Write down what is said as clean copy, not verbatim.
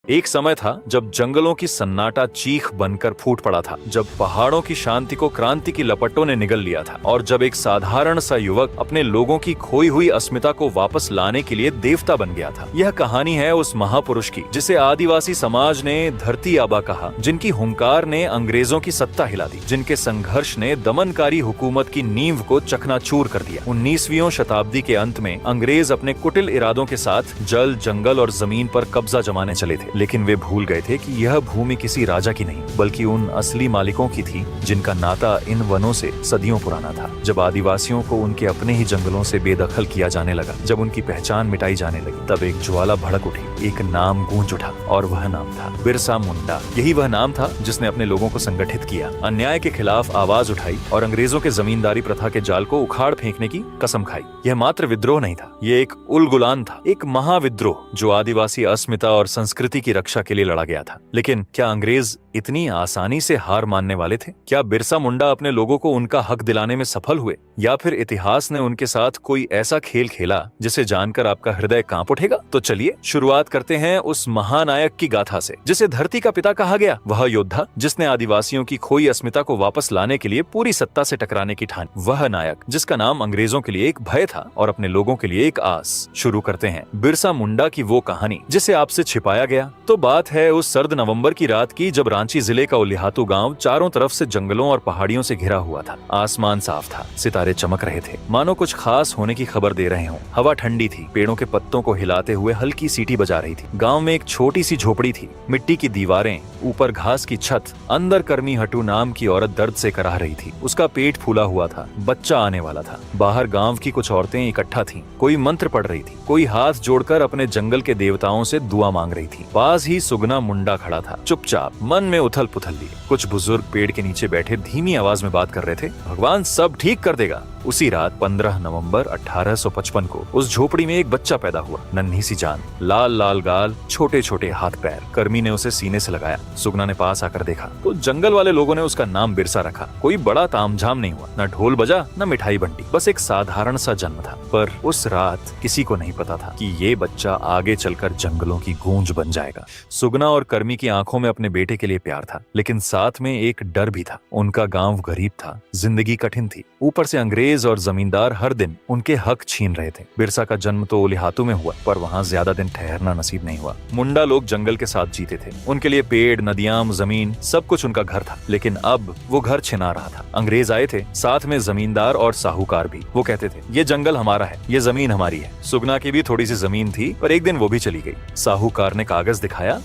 एक समय था जब जंगलों की सन्नाटा चीख बनकर फूट पड़ा था, जब पहाड़ों की शांति को क्रांति की लपटों ने निगल लिया था और जब एक साधारण सा युवक अपने लोगों की खोई हुई अस्मिता को वापस लाने के लिए देवता बन गया था। यह कहानी है उस महापुरुष की जिसे आदिवासी समाज ने धरती आबा कहा, जिनकी हुंकार ने अंग्रेजों की सत्ता हिला दी, जिनके संघर्ष ने दमनकारी हुकूमत की नींव को चकनाचूर कर दिया। 19वीं शताब्दी के अंत में अंग्रेज अपने कुटिल इरादों के साथ जल, जंगल और जमीन पर कब्जा जमाने चले थे, लेकिन वे भूल गए थे कि यह भूमि किसी राजा की नहीं बल्कि उन असली मालिकों की थी जिनका नाता इन वनों से सदियों पुराना था। जब आदिवासियों को उनके अपने ही जंगलों से बेदखल किया जाने लगा, जब उनकी पहचान मिटाई जाने लगी, तब एक ज्वाला भड़क उठी, एक नाम गूंज उठा और वह नाम था बिरसा मुंडा। यही वह नाम था जिसने अपने लोगों को संगठित किया, अन्याय के खिलाफ आवाज उठाई और अंग्रेजों के जमींदारी प्रथा के जाल को उखाड़ फेंकने की कसम खाई। यह मात्र विद्रोह नहीं था, ये एक उलगुलान था, एक महाविद्रोह जो आदिवासी अस्मिता और संस्कृति की रक्षा के लिए लड़ा गया था। लेकिन क्या अंग्रेज इतनी आसानी से हार मानने वाले थे? क्या बिरसा मुंडा अपने लोगों को उनका हक दिलाने में सफल हुए, या फिर इतिहास ने उनके साथ कोई ऐसा खेल खेला जिसे जानकर आपका हृदय कांप उठेगा? तो चलिए शुरुआत करते हैं उस महानायक की गाथा से जिसे धरती का पिता कहा गया। वह योद्धा जिसने आदिवासियों की खोई अस्मिता को वापस लाने के लिए पूरी सत्ता से टकराने की ठानी। वह नायक जिसका नाम अंग्रेजों के लिए एक भय था और अपने लोगों के लिए एक आस। शुरू करते हैं बिरसा मुंडा की वो कहानी जिसे आपसे छिपाया गया। तो बात है उस सर्द नवंबर की रात की जब रांची जिले का उलिहातू गांव चारों तरफ से जंगलों और पहाड़ियों से घिरा हुआ था। आसमान साफ था, सितारे चमक रहे थे, मानो कुछ खास होने की खबर दे रहे हों। हवा ठंडी थी, पेड़ों के पत्तों को हिलाते हुए हल्की सीटी बजा रही थी। गांव में एक छोटी सी झोपड़ी थी, मिट्टी की दीवारें, ऊपर घास की छत। अंदर कर्मी हटू नाम की औरत दर्द से कराह रही थी। उसका पेट फूला हुआ था, बच्चा आने वाला था। बाहर गांव की कुछ औरतें इकट्ठा थीं, कोई मंत्र पढ़ रही थी, कोई हाथ जोड़कर अपने जंगल के देवताओं से दुआ मांग रही थी। पास ही सुगना मुंडा खड़ा था, चुपचाप, मन में उथल पुथल लिए। कुछ बुजुर्ग पेड़ के नीचे बैठे धीमी आवाज में बात कर रहे थे, भगवान सब ठीक कर देगा। उसी रात 15 नवंबर 1855 को उस झोपड़ी में एक बच्चा पैदा हुआ, नन्ही सी जान, लाल लाल गाल, छोटे छोटे हाथ पैर। कर्मी ने उसे सीने से लगाया। सुगना ने पास आकर देखा तो जंगल वाले लोगों ने उसका नाम बिरसा रखा। कोई बड़ा तामझाम नहीं हुआ, न ढोल बजा न मिठाई बंटी, बस एक साधारण सा जन्म था। पर उस रात किसी को नहीं पता था कि ये बच्चा आगे चलकर जंगलों की गूंज बन जाएगा। सुगना और कर्मी की आंखों में अपने बेटे के लिए प्यार था, लेकिन साथ में एक डर भी था। उनका गांव गरीब था, जिंदगी कठिन थी, ऊपर से अंग्रेज और जमींदार हर दिन उनके हक छीन रहे थे। बिरसा का जन्म तो उलिहातू में हुआ, पर वहाँ ज्यादा दिन ठहरना नसीब नहीं हुआ। मुंडा लोग जंगल के साथ जीते थे, उनके लिए पेड़, नदियां, जमीन, सब कुछ उनका घर था। लेकिन अब वो घर छिना रहा था। अंग्रेज आए थे, साथ में जमींदार और साहूकार भी। वो कहते थे ये जंगल हमारा है, ये जमीन हमारी है। सुगना की भी थोड़ी सी जमीन थी, पर एक दिन वो भी चली गई। साहूकार ने कागज दिखाया,